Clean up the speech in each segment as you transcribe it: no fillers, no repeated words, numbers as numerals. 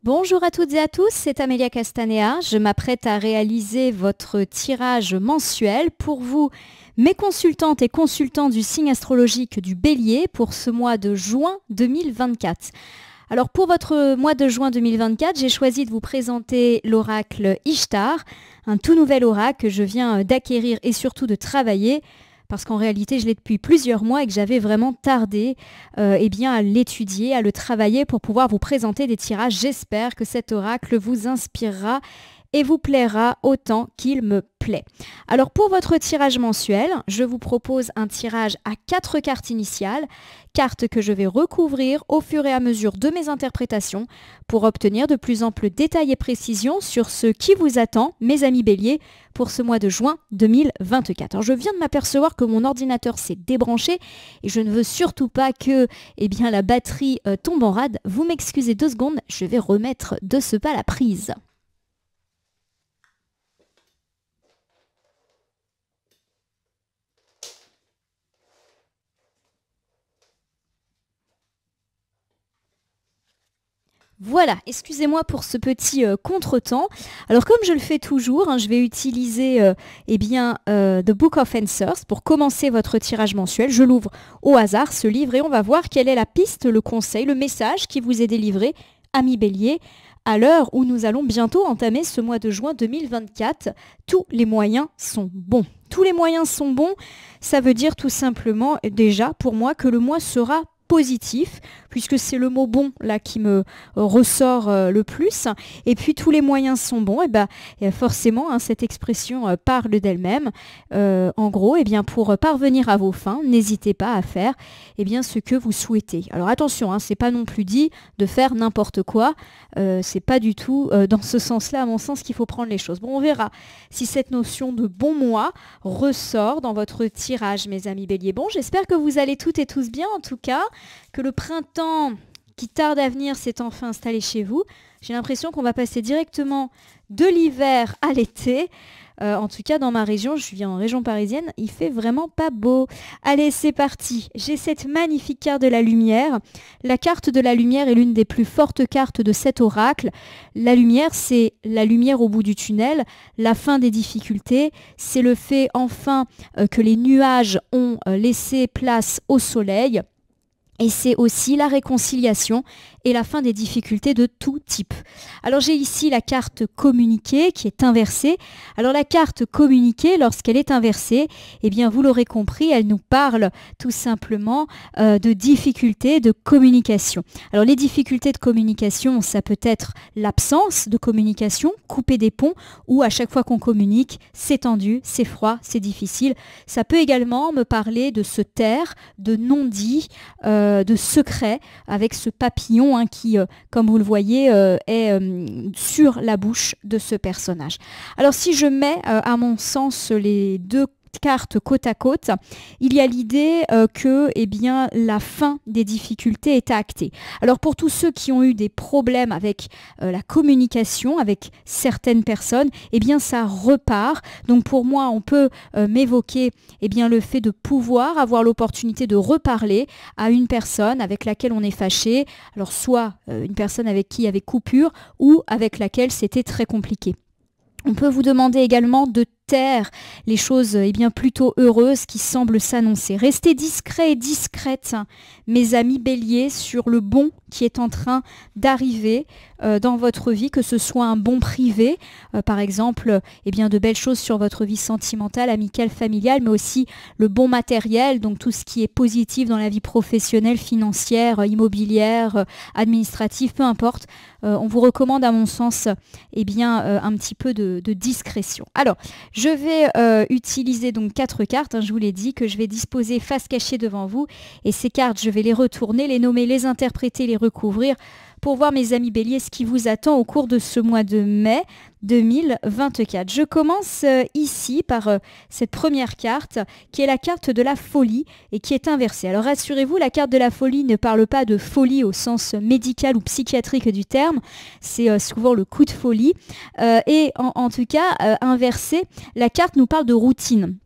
Bonjour à toutes et à tous, c'est Amélia Castanea. Je m'apprête à réaliser votre tirage mensuel pour vous, mes consultantes et consultants du signe astrologique du Bélier pour ce mois de juin 2024. Alors pour votre mois de juin 2024, j'ai choisi de vous présenter l'oracle Ishtar, un tout nouvel oracle que je viens d'acquérir et surtout de travailler. Parce qu'en réalité, je l'ai depuis plusieurs mois et que j'avais vraiment tardé à l'étudier, à le travailler pour pouvoir vous présenter des tirages. J'espère que cet oracle vous inspirera et vous plaira autant qu'il me plaît. Alors pour votre tirage mensuel, je vous propose un tirage à 4 cartes initiales, cartes que je vais recouvrir au fur et à mesure de mes interprétations pour obtenir de plus amples détails et précisions sur ce qui vous attend, mes amis béliers, pour ce mois de juin 2024. Alors je viens de m'apercevoir que mon ordinateur s'est débranché et je ne veux surtout pas que la batterie tombe en rade. Vous m'excusez 2 secondes, je vais remettre de ce pas la prise. Voilà, excusez-moi pour ce petit contretemps. Alors comme je le fais toujours, je vais utiliser The Book of Answers pour commencer votre tirage mensuel. Je l'ouvre au hasard, ce livre, et on va voir quelle est la piste, le conseil, le message qui vous est délivré, amis béliers, à l'heure où nous allons bientôt entamer ce mois de juin 2024. Tous les moyens sont bons. Tous les moyens sont bons, ça veut dire tout simplement déjà pour moi que le mois sera positif, puisque c'est le mot bon là qui me ressort le plus. Et puis tous les moyens sont bons, et forcément cette expression parle d'elle-même. En gros, pour parvenir à vos fins, n'hésitez pas à faire ce que vous souhaitez. Alors attention, c'est pas non plus dit de faire n'importe quoi. C'est pas du tout dans ce sens-là, à mon sens, qu'il faut prendre les choses. Bon, on verra si cette notion de bon mois ressort dans votre tirage, mes amis béliers. Bon, j'espère que vous allez toutes et tous bien, en tout cas, que le printemps qui tarde à venir s'est enfin installé chez vous. J'ai l'impression qu'on va passer directement de l'hiver à l'été. En tout cas, dans ma région, je vis en région parisienne, il fait vraiment pas beau. Allez, c'est parti. J'ai cette magnifique carte de la lumière. La carte de la lumière est l'une des plus fortes cartes de cet oracle. La lumière, c'est la lumière au bout du tunnel, la fin des difficultés. C'est le fait enfin que les nuages ont laissé place au soleil. Et c'est aussi la réconciliation et la fin des difficultés de tout type. Alors j'ai ici la carte communiquer qui est inversée. Alors la carte communiquer, lorsqu'elle est inversée, vous l'aurez compris, elle nous parle tout simplement de difficultés de communication. Alors les difficultés de communication, ça peut être l'absence de communication, couper des ponts, ou à chaque fois qu'on communique, c'est tendu, c'est froid, c'est difficile. Ça peut également me parler de se taire, de non-dit, de secret, avec ce papillon qui, comme vous le voyez, est sur la bouche de ce personnage. Alors si je mets, à mon sens, les deux cartes côte à côte, il y a l'idée que la fin des difficultés est actée. Alors pour tous ceux qui ont eu des problèmes avec la communication avec certaines personnes, ça repart. Donc pour moi, on peut m'évoquer le fait de pouvoir avoir l'opportunité de reparler à une personne avec laquelle on est fâché, alors soit une personne avec qui il y avait coupure ou avec laquelle c'était très compliqué. On peut vous demander également de taire les choses plutôt heureuses qui semblent s'annoncer. Restez discrets et discrètes, mes amis béliers, sur le bon qui est en train d'arriver dans votre vie, que ce soit un bon privé, par exemple de belles choses sur votre vie sentimentale, amicale, familiale, mais aussi le bon matériel, donc tout ce qui est positif dans la vie professionnelle, financière, immobilière, administrative, peu importe. On vous recommande, à mon sens, un petit peu de discrétion. Alors, je vais utiliser donc 4 cartes, je vous l'ai dit, que je vais disposer face cachée devant vous. Et ces cartes, je vais les retourner, les nommer, les interpréter, les recouvrir pour voir, mes amis béliers, ce qui vous attend au cours de ce mois de mai 2024. Je commence ici par cette première carte qui est la carte de la folie et qui est inversée. Alors rassurez-vous, la carte de la folie ne parle pas de folie au sens médical ou psychiatrique du terme, c'est souvent le coup de folie. Et en tout cas, inversée, la carte nous parle de routine,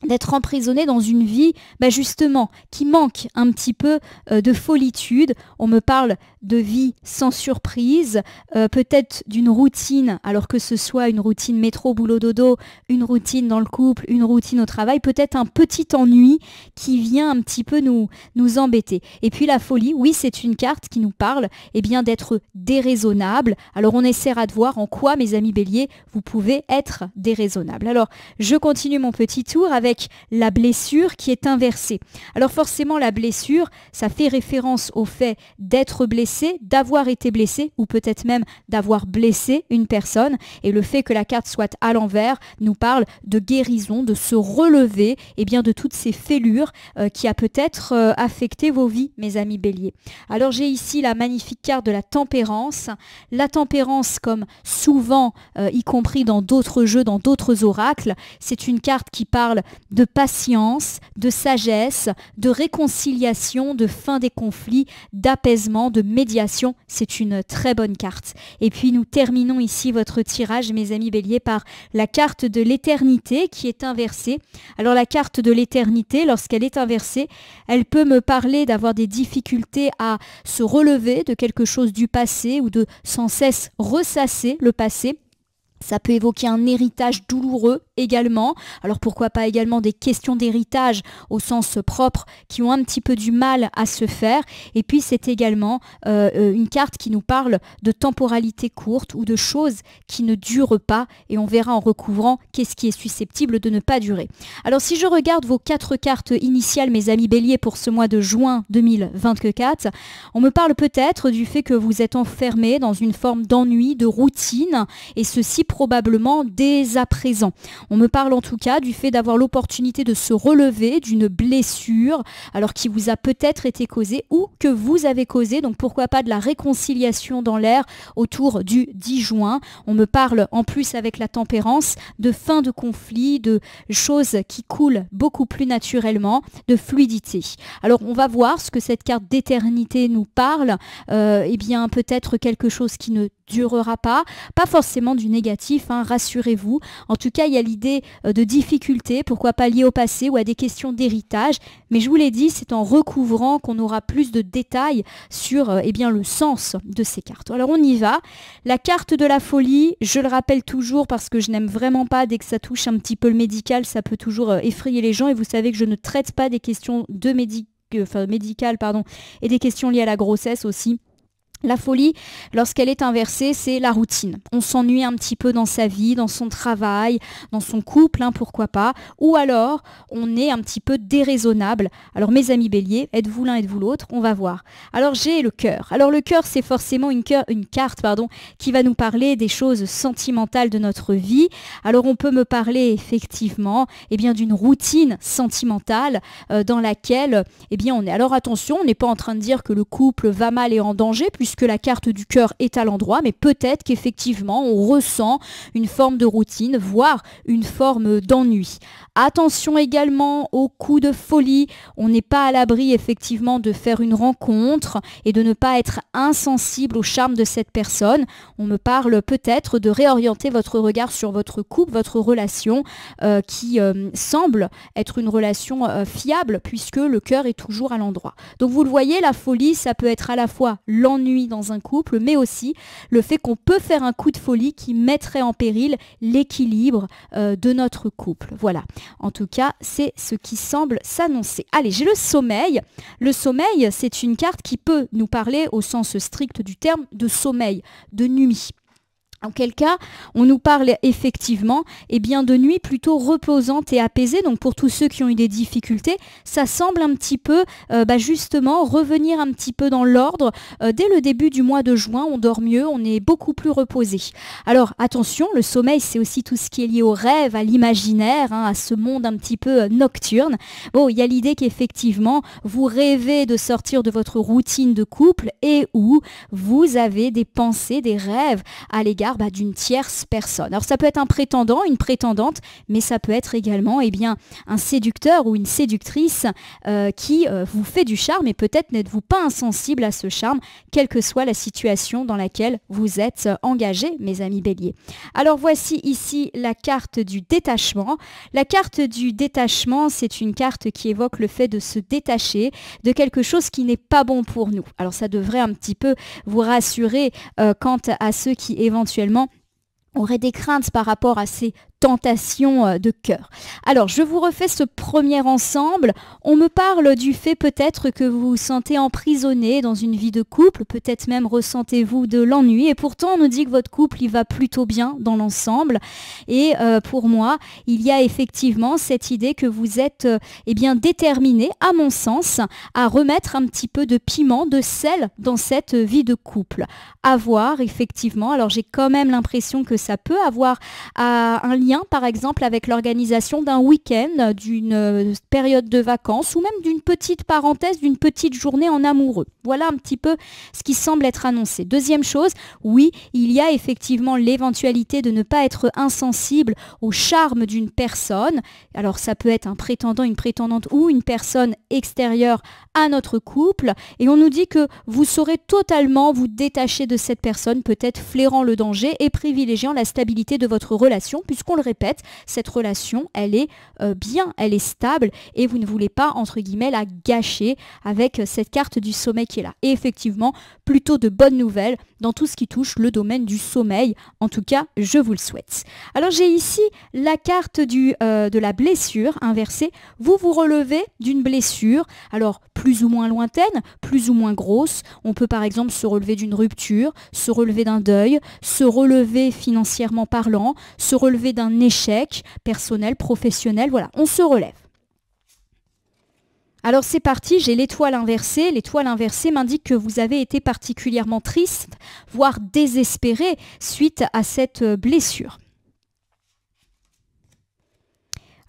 d'être emprisonné dans une vie justement qui manque un petit peu de folitude. On me parle de vie sans surprise, peut-être d'une routine, alors que ce soit une routine métro, boulot, dodo, une routine dans le couple, une routine au travail, peut-être un petit ennui qui vient un petit peu nous embêter. Et puis la folie, oui, c'est une carte qui nous parle bien d'être déraisonnable. Alors on essaiera de voir en quoi, mes amis béliers, vous pouvez être déraisonnable. Alors je continue mon petit tour avec la blessure qui est inversée. Alors forcément la blessure, ça fait référence au fait d'être blessé, d'avoir été blessé ou peut-être même d'avoir blessé une personne, et le fait que la carte soit à l'envers nous parle de guérison, de se relever de toutes ces fêlures qui a peut-être affecté vos vies, mes amis béliers. Alors j'ai ici la magnifique carte de la tempérance. La tempérance, comme souvent, y compris dans d'autres jeux, dans d'autres oracles, c'est une carte qui parle de patience, de sagesse, de réconciliation, de fin des conflits, d'apaisement, de médiation. C'est une très bonne carte. Et puis nous terminons ici votre tirage, mes amis béliers, par la carte de l'éternité qui est inversée. Alors la carte de l'éternité, lorsqu'elle est inversée, elle peut me parler d'avoir des difficultés à se relever de quelque chose du passé ou de sans cesse ressasser le passé. Ça peut évoquer un héritage douloureux également. Alors pourquoi pas également des questions d'héritage au sens propre qui ont un petit peu du mal à se faire. Et puis c'est également une carte qui nous parle de temporalité courte ou de choses qui ne durent pas. Et on verra en recouvrant qu'est-ce qui est susceptible de ne pas durer. Alors si je regarde vos 4 cartes initiales, mes amis béliers, pour ce mois de juin 2024, on me parle peut-être du fait que vous êtes enfermés dans une forme d'ennui, de routine, et ceci probablement dès à présent. On me parle en tout cas du fait d'avoir l'opportunité de se relever d'une blessure, alors qui vous a peut-être été causée ou que vous avez causée, donc pourquoi pas de la réconciliation dans l'air autour du 10 juin. On me parle en plus avec la tempérance de fin de conflit, de choses qui coulent beaucoup plus naturellement, de fluidité. Alors on va voir ce que cette carte d'éternité nous parle, peut-être quelque chose qui ne durera pas forcément du négatif, rassurez-vous. En tout cas, il y a l'idée de difficultés, pourquoi pas liées au passé ou à des questions d'héritage, mais je vous l'ai dit, c'est en recouvrant qu'on aura plus de détails sur le sens de ces cartes. Alors on y va. La carte de la folie, je le rappelle toujours parce que je n'aime vraiment pas, dès que ça touche un petit peu le médical, ça peut toujours effrayer les gens, et vous savez que je ne traite pas des questions médicales et des questions liées à la grossesse aussi. La folie, lorsqu'elle est inversée, c'est la routine. On s'ennuie un petit peu dans sa vie, dans son travail, dans son couple, pourquoi pas. Ou alors, on est un petit peu déraisonnable. Alors mes amis béliers, êtes-vous l'un, êtes-vous l'autre? On va voir. Alors j'ai le cœur. Alors le cœur, c'est forcément une carte qui va nous parler des choses sentimentales de notre vie. Alors on peut me parler effectivement d'une routine sentimentale dans laquelle on est. Alors attention, on n'est pas en train de dire que le couple va mal et en danger, puisque la carte du cœur est à l'endroit, mais peut-être qu'effectivement on ressent une forme de routine, voire une forme d'ennui. Attention également aux coups de folie, on n'est pas à l'abri effectivement de faire une rencontre et de ne pas être insensible au charme de cette personne. On me parle peut-être de réorienter votre regard sur votre couple, votre relation qui semble être une relation fiable, puisque le cœur est toujours à l'endroit. Donc vous le voyez, la folie, ça peut être à la fois l'ennui dans un couple, mais aussi le fait qu'on peut faire un coup de folie qui mettrait en péril l'équilibre de notre couple. Voilà. En tout cas, c'est ce qui semble s'annoncer. Allez, j'ai le sommeil. Le sommeil, c'est une carte qui peut nous parler au sens strict du terme de sommeil, de nuit. En quel cas, on nous parle effectivement de nuit plutôt reposante et apaisée. Donc pour tous ceux qui ont eu des difficultés, ça semble un petit peu justement revenir un petit peu dans l'ordre. Dès le début du mois de juin, on dort mieux, on est beaucoup plus reposé. Alors attention, le sommeil, c'est aussi tout ce qui est lié au rêve, à l'imaginaire, à ce monde un petit peu nocturne. Bon, il y a l'idée qu'effectivement, vous rêvez de sortir de votre routine de couple et où vous avez des pensées, des rêves à l'égard l'égard d'une tierce personne. Alors ça peut être un prétendant, une prétendante, mais ça peut être également un séducteur ou une séductrice qui vous fait du charme et peut-être n'êtes-vous pas insensible à ce charme, quelle que soit la situation dans laquelle vous êtes engagé, mes amis Bélier. Alors voici ici la carte du détachement. La carte du détachement, c'est une carte qui évoque le fait de se détacher de quelque chose qui n'est pas bon pour nous. Alors ça devrait un petit peu vous rassurer quant à ceux qui éventuellement auraient des craintes par rapport à ces tentation de cœur. Alors, je vous refais ce premier ensemble. On me parle du fait peut-être que vous vous sentez emprisonné dans une vie de couple, peut-être même ressentez-vous de l'ennui, et pourtant on nous dit que votre couple il va plutôt bien dans l'ensemble. Et pour moi, il y a effectivement cette idée que vous êtes déterminé, à mon sens, à remettre un petit peu de piment, de sel dans cette vie de couple. À voir, effectivement. Alors, j'ai quand même l'impression que ça peut avoir un lien par exemple avec l'organisation d'un week-end, d'une période de vacances ou même d'une petite parenthèse, d'une petite journée en amoureux. Voilà un petit peu ce qui semble être annoncé. Deuxième chose, oui, il y a effectivement l'éventualité de ne pas être insensible au charme d'une personne. Alors ça peut être un prétendant, une prétendante ou une personne extérieure à notre couple et on nous dit que vous saurez totalement vous détacher de cette personne, peut-être flairant le danger et privilégiant la stabilité de votre relation puisqu'on le répète, cette relation, elle est bien, elle est stable et vous ne voulez pas, entre guillemets, la gâcher avec cette carte du sommeil qui est là. Et effectivement, plutôt de bonnes nouvelles dans tout ce qui touche le domaine du sommeil. En tout cas, je vous le souhaite. Alors, j'ai ici la carte de la blessure inversée. Vous vous relevez d'une blessure, alors plus ou moins lointaine, plus ou moins grosse. On peut par exemple se relever d'une rupture, se relever d'un deuil, se relever financièrement parlant, se relever d'un échec personnel, professionnel. Voilà, on se relève. Alors c'est parti, j'ai l'étoile inversée. L'étoile inversée m'indique que vous avez été particulièrement triste, voire désespéré suite à cette blessure.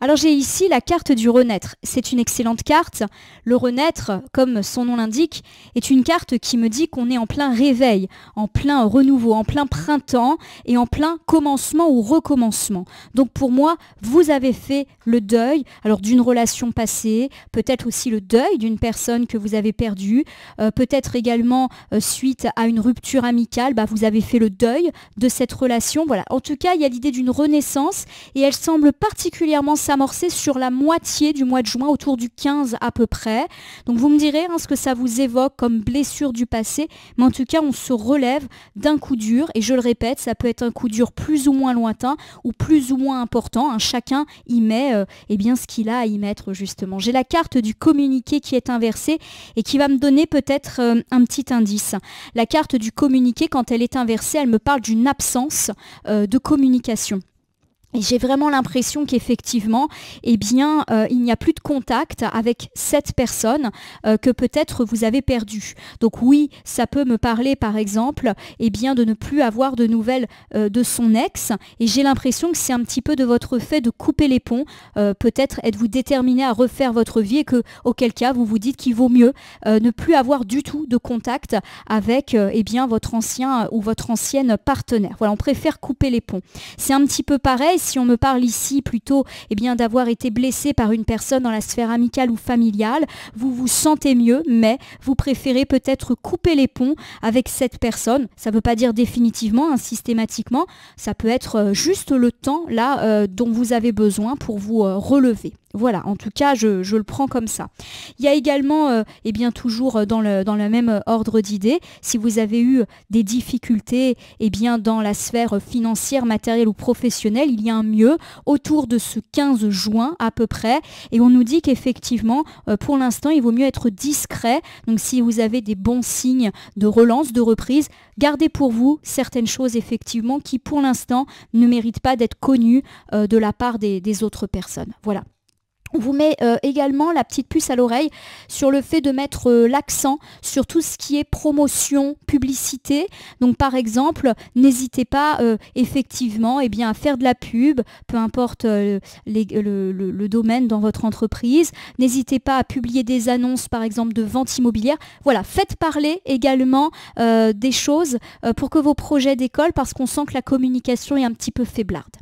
Alors j'ai ici la carte du renaître. C'est une excellente carte. Le renaître, comme son nom l'indique, est une carte qui me dit qu'on est en plein réveil, en plein renouveau, en plein printemps et en plein commencement ou recommencement. Donc pour moi, vous avez fait le deuil alors d'une relation passée, peut-être aussi le deuil d'une personne que vous avez perdue, peut-être également suite à une rupture amicale, vous avez fait le deuil de cette relation. Voilà. En tout cas, il y a l'idée d'une renaissance et elle semble particulièrement s'amorcer sur la moitié du mois de juin, autour du 15 à peu près. Donc vous me direz ce que ça vous évoque comme blessure du passé, mais en tout cas on se relève d'un coup dur et je le répète, ça peut être un coup dur plus ou moins lointain ou plus ou moins important. Chacun y met ce qu'il a à y mettre justement. J'ai la carte du communiqué qui est inversée et qui va me donner peut-être un petit indice. La carte du communiqué, quand elle est inversée, elle me parle d'une absence de communication. Et j'ai vraiment l'impression qu'effectivement, il n'y a plus de contact avec cette personne que peut-être vous avez perdue. Donc oui, ça peut me parler par exemple de ne plus avoir de nouvelles de son ex. Et j'ai l'impression que c'est un petit peu de votre fait de couper les ponts. Peut-être êtes-vous déterminé à refaire votre vie et auquel cas vous vous dites qu'il vaut mieux ne plus avoir du tout de contact avec votre ancien ou votre ancienne partenaire. Voilà, on préfère couper les ponts. C'est un petit peu pareil. Si on me parle ici plutôt d'avoir été blessé par une personne dans la sphère amicale ou familiale, vous vous sentez mieux, mais vous préférez peut-être couper les ponts avec cette personne. Ça ne veut pas dire définitivement, systématiquement, ça peut être juste le temps là dont vous avez besoin pour vous relever. Voilà, en tout cas, je le prends comme ça. Il y a également, toujours dans le même ordre d'idées, si vous avez eu des difficultés dans la sphère financière, matérielle ou professionnelle, il y a un mieux autour de ce 15 juin à peu près. Et on nous dit qu'effectivement, pour l'instant, il vaut mieux être discret. Donc si vous avez des bons signes de relance, de reprise, gardez pour vous certaines choses effectivement qui pour l'instant ne méritent pas d'être connues de la part des autres personnes. Voilà. On vous met également la petite puce à l'oreille sur le fait de mettre l'accent sur tout ce qui est promotion, publicité. Donc par exemple, n'hésitez pas effectivement à faire de la pub, peu importe le domaine dans votre entreprise. N'hésitez pas à publier des annonces par exemple de vente immobilière. Voilà, faites parler également des choses pour que vos projets décollent parce qu'on sent que la communication est un petit peu faiblarde.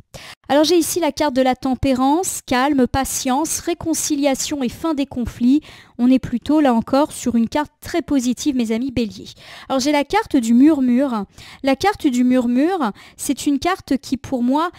Alors j'ai ici la carte de la tempérance, calme, patience, réconciliation et fin des conflits. On est plutôt là encore sur une carte très positive mes amis béliers. Alors j'ai la carte du murmure. La carte du murmure, c'est une carte qui pour moi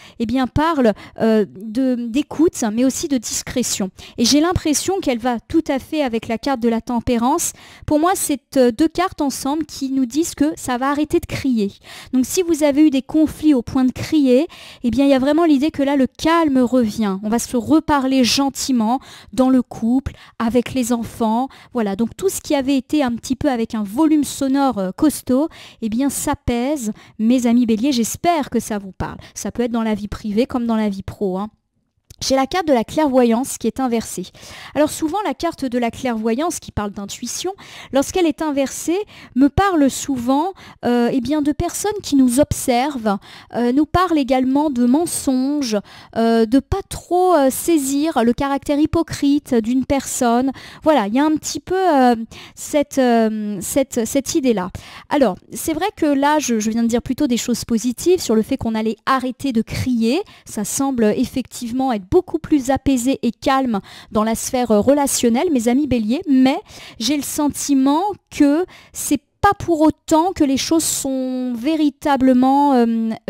parle d'écoute mais aussi de discrétion. Et j'ai l'impression qu'elle va tout à fait avec la carte de la tempérance. Pour moi c'est deux cartes ensemble qui nous disent que ça va arrêter de crier. Donc si vous avez eu des conflits au point de crier, il y a vraiment l'idée que là le calme revient. On va se reparler gentiment dans le couple, avec les enfants. Voilà, donc tout ce qui avait été un petit peu avec un volume sonore costaud, s'apaise. Mes amis béliers, j'espère que ça vous parle. Ça peut être dans la vie privée comme dans la vie pro, hein. J'ai la carte de la clairvoyance qui est inversée. Alors souvent la carte de la clairvoyance qui parle d'intuition, lorsqu'elle est inversée, me parle souvent de personnes qui nous observent, nous parle également de mensonges, de pas trop saisir le caractère hypocrite d'une personne. Voilà, il y a un petit peu cette idée-là. Alors c'est vrai que là je viens de dire plutôt des choses positives sur le fait qu'on allait arrêter de crier. Ça semble effectivement être beaucoup plus apaisé et calme dans la sphère relationnelle, mes amis béliers, mais j'ai le sentiment que c'est pas pour autant que les choses sont véritablement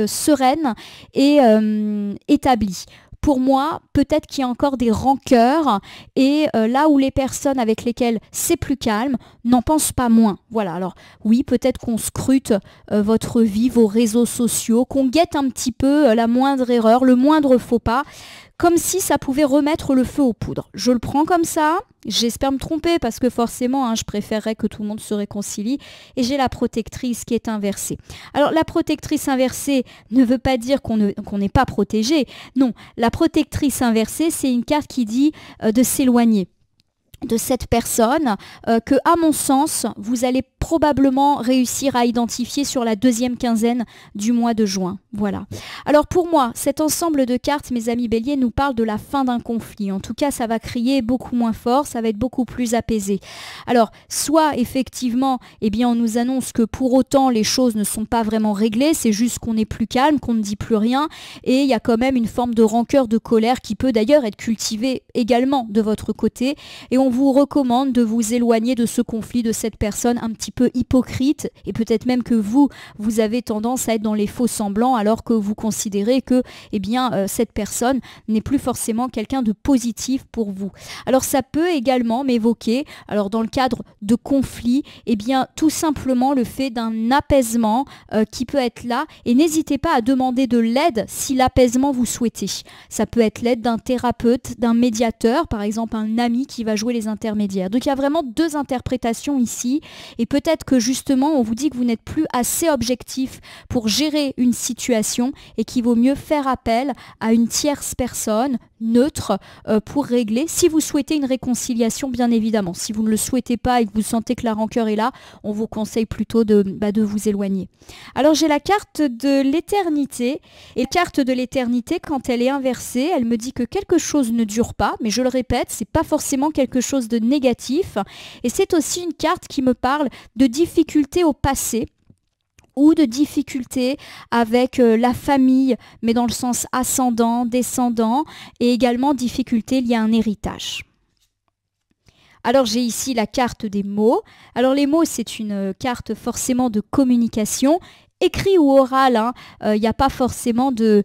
sereines et établies. Pour moi, peut-être qu'il y a encore des rancœurs et là où les personnes avec lesquelles c'est plus calme n'en pensent pas moins. Voilà, alors oui, peut-être qu'on scrute votre vie, vos réseaux sociaux, qu'on guette un petit peu la moindre erreur, le moindre faux pas, comme si ça pouvait remettre le feu aux poudres. Je le prends comme ça, j'espère me tromper parce que forcément, je préférerais que tout le monde se réconcilie. Et j'ai la protectrice qui est inversée. Alors la protectrice inversée ne veut pas dire qu'on n'est pas protégé. Non, la protectrice inversée, c'est une carte qui dit de s'éloigner de cette personne que, à mon sens, vous allez probablement réussir à identifier sur la deuxième quinzaine du mois de juin. Voilà. Alors pour moi, cet ensemble de cartes, mes amis béliers, nous parle de la fin d'un conflit. En tout cas, ça va crier beaucoup moins fort, ça va être beaucoup plus apaisé. Alors, soit effectivement, on nous annonce que pour autant, les choses ne sont pas vraiment réglées, c'est juste qu'on est plus calme, qu'on ne dit plus rien, et il y a quand même une forme de rancœur, de colère qui peut d'ailleurs être cultivée également de votre côté, et on vous recommande de vous éloigner de ce conflit, de cette personne un petit peu hypocrite, et peut-être même que vous avez tendance à être dans les faux semblants alors que vous considérez que cette personne n'est plus forcément quelqu'un de positif pour vous. Alors ça peut également m'évoquer, alors dans le cadre de conflits, tout simplement le fait d'un apaisement qui peut être là, et n'hésitez pas à demander de l'aide si l'apaisement vous souhaitez. Ça peut être l'aide d'un thérapeute, d'un médiateur, par exemple un ami qui va jouer les intermédiaires. Donc il y a vraiment deux interprétations ici, et peut-être que justement on vous dit que vous n'êtes plus assez objectif pour gérer une situation et qu'il vaut mieux faire appel à une tierce personne neutre pour régler, si vous souhaitez une réconciliation bien évidemment. Si vous ne le souhaitez pas et que vous sentez que la rancœur est là, on vous conseille plutôt de vous éloigner. Alors j'ai la carte de l'éternité, et la carte de l'éternité, quand elle est inversée, elle me dit que quelque chose ne dure pas, mais je le répète, c'est pas forcément quelque chose de négatif, et c'est aussi une carte qui me parle de difficultés au passé, ou de difficultés avec la famille, mais dans le sens ascendant, descendant, et également difficultés liées à un héritage. Alors j'ai ici la carte des mots. Alors les mots, c'est une carte forcément de communication, écrit ou oral, il n'y a pas forcément de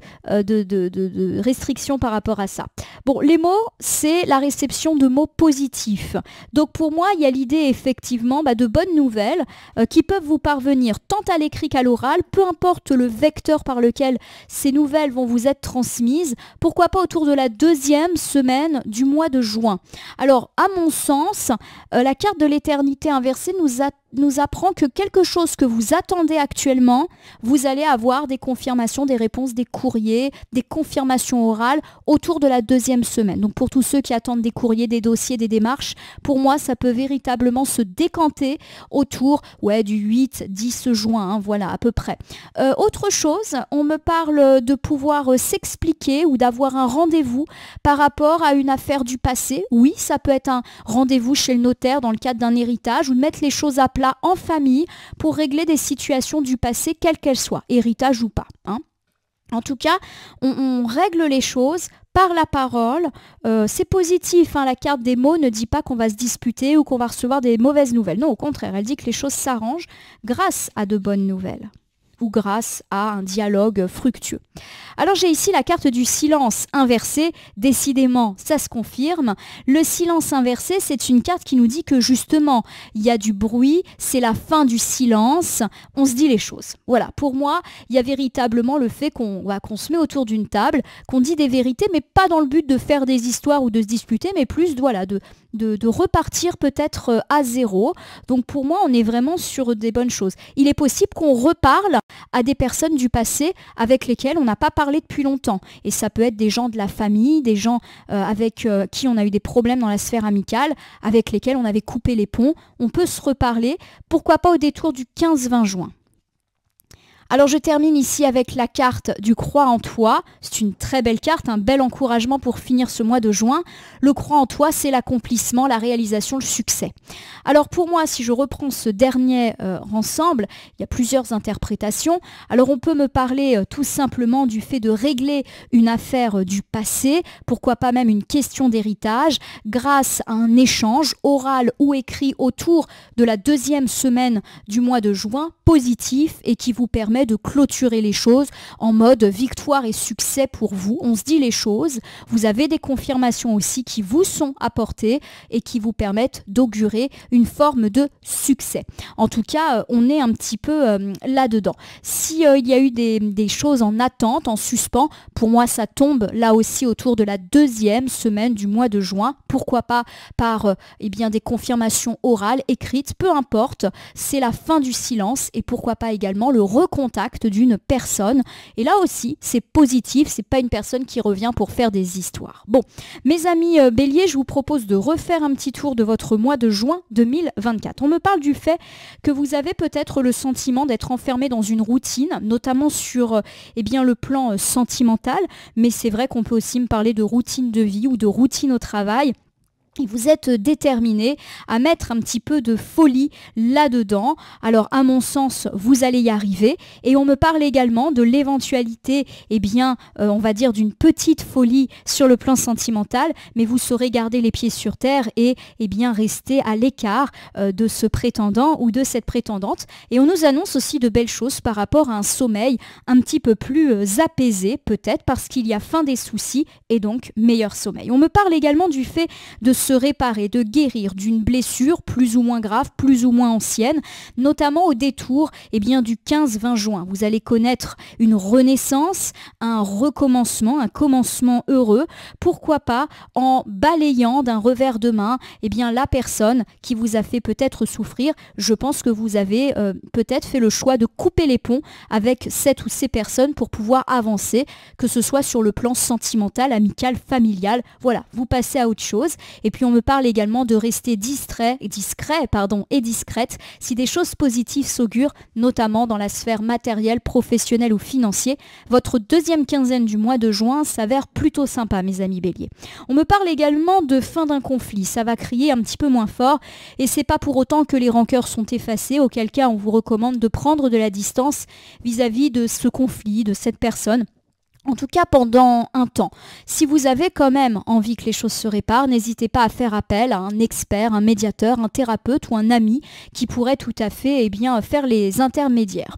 restrictions par rapport à ça. Bon, les mots, c'est la réception de mots positifs. Donc pour moi, il y a l'idée effectivement de bonnes nouvelles qui peuvent vous parvenir tant à l'écrit qu'à l'oral, peu importe le vecteur par lequel ces nouvelles vont vous être transmises, pourquoi pas autour de la deuxième semaine du mois de juin. Alors, à mon sens, la carte de l'éternité inversée nous apprend que quelque chose que vous attendez actuellement, vous allez avoir des confirmations, des réponses, des courriers, des confirmations orales autour de la 2e semaine. Donc pour tous ceux qui attendent des courriers, des dossiers, des démarches, pour moi, ça peut véritablement se décanter autour du 8-10 juin, hein, voilà, à peu près. Autre chose, on me parle de pouvoir s'expliquer ou d'avoir un rendez-vous par rapport à une affaire du passé. Oui, ça peut être un rendez-vous chez le notaire dans le cadre d'un héritage ou de mettre les choses à plat en famille pour régler des situations du passé, quelles qu'elles soient, héritage ou pas, hein. En tout cas, on règle les choses par la parole. C'est positif, hein, la carte des mots ne dit pas qu'on va se disputer ou qu'on va recevoir des mauvaises nouvelles. Non, au contraire, elle dit que les choses s'arrangent grâce à de bonnes nouvelles ou grâce à un dialogue fructueux. Alors j'ai ici la carte du silence inversé. Décidément, ça se confirme. Le silence inversé, c'est une carte qui nous dit que justement, il y a du bruit, c'est la fin du silence, on se dit les choses. Voilà, pour moi, il y a véritablement le fait qu'on se met autour d'une table, qu'on dit des vérités, mais pas dans le but de faire des histoires ou de se disputer, mais plus de repartir peut-être à zéro. Donc pour moi, on est vraiment sur des bonnes choses. Il est possible qu'on reparle à des personnes du passé avec lesquelles on n'a pas parlé depuis longtemps. Et ça peut être des gens de la famille, des gens avec qui on a eu des problèmes dans la sphère amicale, avec lesquels on avait coupé les ponts. On peut se reparler, pourquoi pas au détour du 15-20 juin. Alors je termine ici avec la carte du Croix en toi. C'est une très belle carte, un bel encouragement pour finir ce mois de juin. Le Croix en toi, c'est l'accomplissement, la réalisation, le succès. Alors pour moi, si je reprends ce dernier ensemble, il y a plusieurs interprétations. Alors on peut me parler tout simplement du fait de régler une affaire du passé, pourquoi pas même une question d'héritage, grâce à un échange oral ou écrit autour de la 2e semaine du mois de juin, positif et qui vous permet de clôturer les choses en mode victoire et succès pour vous. On se dit les choses, vous avez des confirmations aussi qui vous sont apportées et qui vous permettent d'augurer une forme de succès. En tout cas, on est un petit peu là-dedans. Si il y a eu des choses en attente, en suspens, pour moi ça tombe là aussi autour de la 2e semaine du mois de juin. Pourquoi pas par des confirmations orales, écrites, peu importe, c'est la fin du silence et pourquoi pas également le recontact d'une personne. Et là aussi, c'est positif, c'est pas une personne qui revient pour faire des histoires. Bon, mes amis Bélier, je vous propose de refaire un petit tour de votre mois de juin 2024. On me parle du fait que vous avez peut-être le sentiment d'être enfermé dans une routine, notamment sur le plan sentimental, mais c'est vrai qu'on peut aussi me parler de routine de vie ou de routine au travail. Et vous êtes déterminé à mettre un petit peu de folie là-dedans. Alors, à mon sens, vous allez y arriver. Et on me parle également de l'éventualité, on va dire d'une petite folie sur le plan sentimental, mais vous saurez garder les pieds sur terre et rester à l'écart de ce prétendant ou de cette prétendante. Et on nous annonce aussi de belles choses par rapport à un sommeil un petit peu plus apaisé, peut-être parce qu'il y a fin des soucis et donc meilleur sommeil. On me parle également du fait de se réparer, de guérir d'une blessure plus ou moins grave, plus ou moins ancienne, notamment au détour du 15-20 juin. Vous allez connaître une renaissance, un recommencement, un commencement heureux, pourquoi pas en balayant d'un revers de main la personne qui vous a fait peut-être souffrir. Je pense que vous avez peut-être fait le choix de couper les ponts avec cette ou ces personnes pour pouvoir avancer, que ce soit sur le plan sentimental, amical, familial. Voilà, vous passez à autre chose. Et puis on me parle également de rester discret et discrète si des choses positives s'augurent, notamment dans la sphère matérielle, professionnelle ou financière. Votre 2e quinzaine du mois de juin s'avère plutôt sympa, mes amis Bélier. On me parle également de fin d'un conflit. Ça va crier un petit peu moins fort et c'est pas pour autant que les rancœurs sont effacées, auquel cas on vous recommande de prendre de la distance vis-à-vis de ce conflit, de cette personne. En tout cas, pendant un temps. Si vous avez quand même envie que les choses se réparent, n'hésitez pas à faire appel à un expert, un médiateur, un thérapeute ou un ami qui pourrait tout à fait faire les intermédiaires.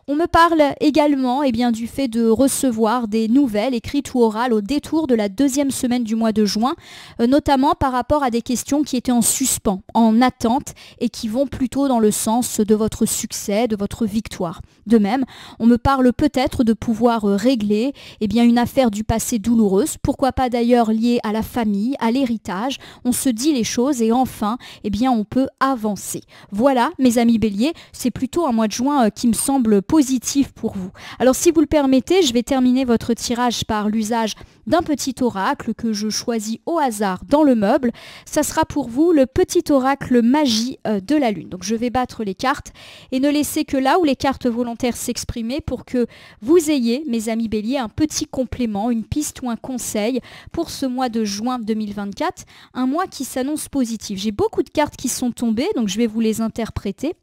On me parle également du fait de recevoir des nouvelles écrites ou orales au détour de la 2e semaine du mois de juin, notamment par rapport à des questions qui étaient en suspens, en attente et qui vont plutôt dans le sens de votre succès, de votre victoire. De même, on me parle peut-être de pouvoir régler eh bien une affaire du passé douloureuse, pourquoi pas d'ailleurs liée à la famille, à l'héritage. On se dit les choses et enfin, eh bien on peut avancer. Voilà, mes amis Bélier, c'est plutôt un mois de juin qui me semble positif pour vous. Alors si vous le permettez, je vais terminer votre tirage par l'usage d'un petit oracle que je choisis au hasard dans le meuble. Ça sera pour vous le petit oracle magie de la lune. Donc je vais battre les cartes et ne laisser que là où les cartes volontaires s'exprimer pour que vous ayez, mes amis Bélier, un petit complément, une piste ou un conseil pour ce mois de juin 2024, un mois qui s'annonce positif. J'ai beaucoup de cartes qui sont tombées, donc je vais vous les interpréter.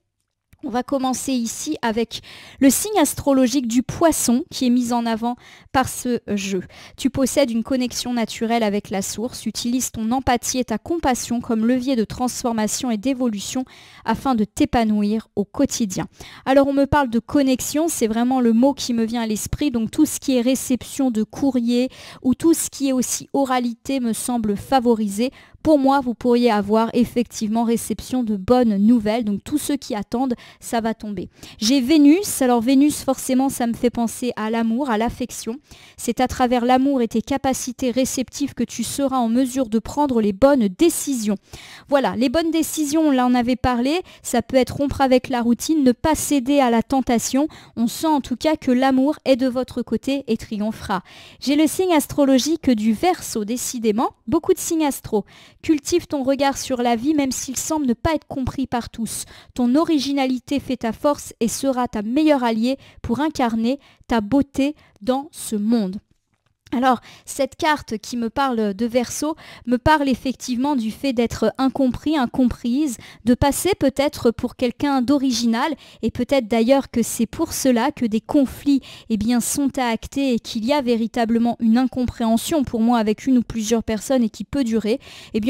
On va commencer ici avec le signe astrologique du poisson qui est mis en avant par ce jeu. Tu possèdes une connexion naturelle avec la source, utilise ton empathie et ta compassion comme levier de transformation et d'évolution afin de t'épanouir au quotidien. Alors on me parle de connexion, c'est vraiment le mot qui me vient à l'esprit, donc tout ce qui est réception de courrier ou tout ce qui est aussi oralité me semble favorisé. Pour moi, vous pourriez avoir effectivement réception de bonnes nouvelles. Donc tous ceux qui attendent, ça va tomber. J'ai Vénus. Alors Vénus, forcément, ça me fait penser à l'amour, à l'affection. C'est à travers l'amour et tes capacités réceptives que tu seras en mesure de prendre les bonnes décisions. Voilà, les bonnes décisions, là on avait parlé. Ça peut être rompre avec la routine, ne pas céder à la tentation. On sent en tout cas que l'amour est de votre côté et triomphera. J'ai le signe astrologique du Verseau, décidément. Beaucoup de signes astro. Cultive ton regard sur la vie même s'il semble ne pas être compris par tous. Ton originalité fait ta force et sera ta meilleure alliée pour incarner ta beauté dans ce monde. Alors, cette carte qui me parle de Verseau me parle effectivement du fait d'être incompris, incomprise, de passer peut-être pour quelqu'un d'original et peut-être d'ailleurs que c'est pour cela que des conflits sont à acter et qu'il y a véritablement une incompréhension pour moi avec une ou plusieurs personnes et qui peut durer.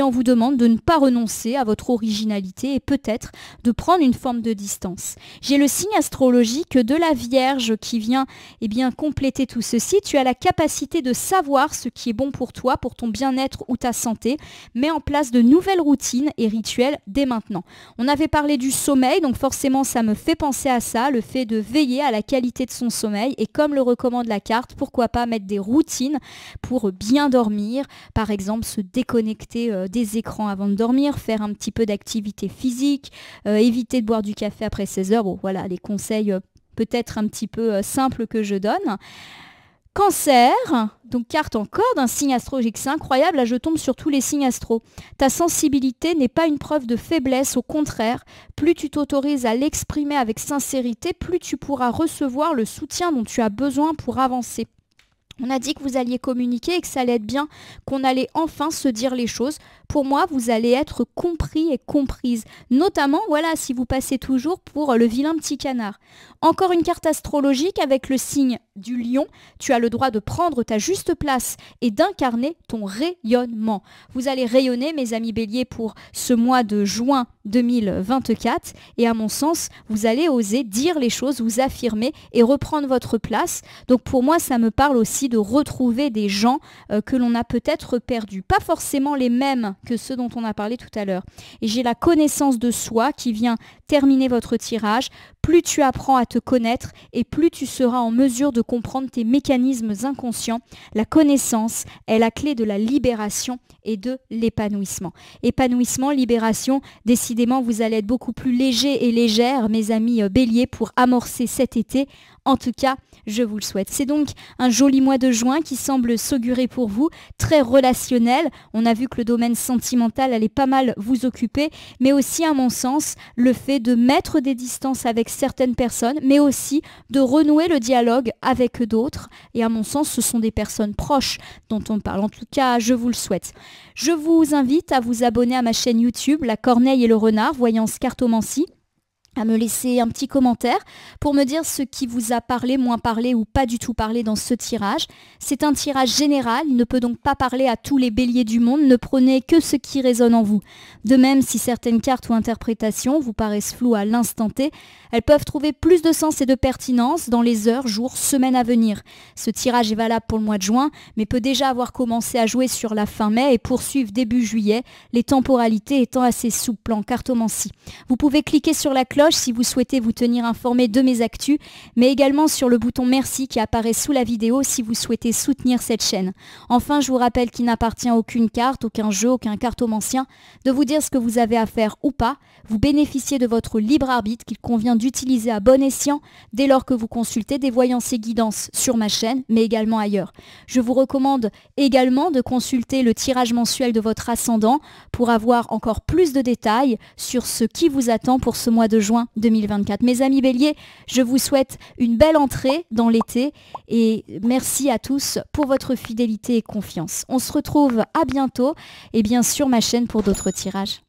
On vous demande de ne pas renoncer à votre originalité et peut-être de prendre une forme de distance. J'ai le signe astrologique de la Vierge qui vient compléter tout ceci. Tu as la capacité de savoir ce qui est bon pour toi, pour ton bien-être ou ta santé. Mets en place de nouvelles routines et rituels dès maintenant. On avait parlé du sommeil, donc forcément ça me fait penser à ça, le fait de veiller à la qualité de son sommeil et comme le recommande la carte, pourquoi pas mettre des routines pour bien dormir, par exemple se déconnecter des écrans avant de dormir, faire un petit peu d'activité physique, éviter de boire du café après 16 heures. Bon voilà les conseils peut-être un petit peu simples que je donne. Cancer, donc carte encore d'un signe astrologique, c'est incroyable, là je tombe sur tous les signes astro. Ta sensibilité n'est pas une preuve de faiblesse, au contraire, plus tu t'autorises à l'exprimer avec sincérité, plus tu pourras recevoir le soutien dont tu as besoin pour avancer. On a dit que vous alliez communiquer et que ça allait être bien, qu'on allait enfin se dire les choses. Pour moi, vous allez être compris et comprise. Notamment, voilà, si vous passez toujours pour le vilain petit canard. Encore une carte astrologique avec le signe du lion. Tu as le droit de prendre ta juste place et d'incarner ton rayonnement. Vous allez rayonner, mes amis béliers, pour ce mois de juin 2024. Et à mon sens, vous allez oser dire les choses, vous affirmer et reprendre votre place. Donc pour moi, ça me parle aussi de retrouver des gens que l'on a peut-être perdus. Pas forcément les mêmes que ceux dont on a parlé tout à l'heure. Et j'ai la connaissance de soi qui vient terminer votre tirage. Plus tu apprends à te connaître et plus tu seras en mesure de comprendre tes mécanismes inconscients. La connaissance est la clé de la libération et de l'épanouissement. Épanouissement, libération, décidément vous allez être beaucoup plus léger et légère, mes amis béliers, pour amorcer cet été. En tout cas, je vous le souhaite. C'est donc un joli mois de juin qui semble s'augurer pour vous, très relationnel. On a vu que le domaine sentimental allait pas mal vous occuper, mais aussi à mon sens, le fait de mettre des distances avec certaines personnes, mais aussi de renouer le dialogue avec d'autres. Et à mon sens, ce sont des personnes proches dont on parle. En tout cas, je vous le souhaite. Je vous invite à vous abonner à ma chaîne YouTube, La Corneille et le Renard, Voyance Cartomancie, à me laisser un petit commentaire pour me dire ce qui vous a parlé, moins parlé ou pas du tout parlé dans ce tirage. C'est un tirage général, il ne peut donc pas parler à tous les béliers du monde, ne prenez que ce qui résonne en vous. De même, si certaines cartes ou interprétations vous paraissent floues à l'instant T, elles peuvent trouver plus de sens et de pertinence dans les heures, jours, semaines à venir. Ce tirage est valable pour le mois de juin, mais peut déjà avoir commencé à jouer sur la fin mai et poursuivre début juillet, les temporalités étant assez souples en cartomancie. Vous pouvez cliquer sur la cloche cloche si vous souhaitez vous tenir informé de mes actus, mais également sur le bouton merci qui apparaît sous la vidéo si vous souhaitez soutenir cette chaîne. Enfin, je vous rappelle qu'il n'appartient à aucune carte, aucun jeu, aucun cartomancien de vous dire ce que vous avez à faire ou pas. Vous bénéficiez de votre libre arbitre qu'il convient d'utiliser à bon escient dès lors que vous consultez des voyances et guidances sur ma chaîne, mais également ailleurs. Je vous recommande également de consulter le tirage mensuel de votre ascendant pour avoir encore plus de détails sur ce qui vous attend pour ce mois de juin 2024. Mes amis Bélier, je vous souhaite une belle entrée dans l'été et merci à tous pour votre fidélité et confiance. On se retrouve à bientôt et bien sûr ma chaîne pour d'autres tirages.